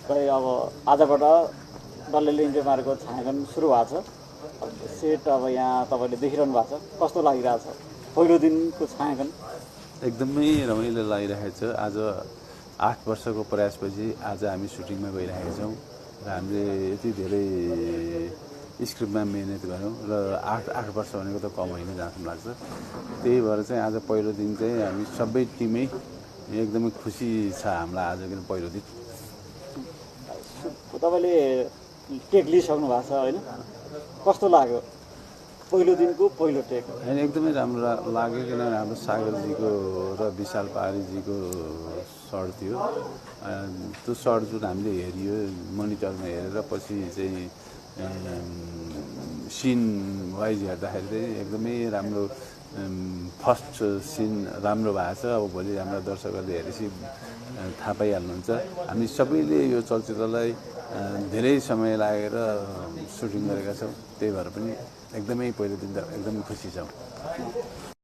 खै अब आजबाट डल्लेले इन्ट्री मारेको छायाङ्कन सुरु भएको छ। सेट अब यहाँ तपाईँले देखिरहनु भएको छ, कस्तो लागिरहेछ पहिलो दिनको छायाङ्कन? एकदमै रमाइलो लागिरहेको छ। आज 8 वर्षको प्रयासपछि आज हामी सुटिङमा गइरहेका छौँ र हामीले यति धेरै स्क्रिप्टमा मेहनत गऱ्यौँ र 8 वर्ष भनेको त कम होइन जहाँसम्म लाग्छ। त्यही भएर चाहिँ आज पहिलो दिन चाहिँ हामी सबै टिमै एकदमै खुसी छ हामीलाई आज किन पहिलो दिन। तपाईँले टेक लिइसक्नु भएको छ होइन, कस्तो लाग्यो पहिलो दिनको पहिलो टेक? होइन एकदमै राम्रो लाग्यो किनभने हाम्रो सागरजीको र विशाल पाहाडीजीको सर्ट थियो। त्यो सर्ट जुन हामीले हेरियो मोनिटरमा हेरेर पछि चाहिँ सिन वाइज हेर्दाखेरि चाहिँ एकदमै राम्रो फर्स्ट सिन राम्रो भएको छ। अब भोलि हाम्रा दर्शकहरूले हेरेपछि थाहा पाइहाल्नुहुन्छ। हामी सबैले यो चलचित्रलाई धेरै समय लागेर सुटिङ गरेका छौँ, त्यही भएर पनि एकदमै पहिलो दिन त एकदमै खुसी छौँ।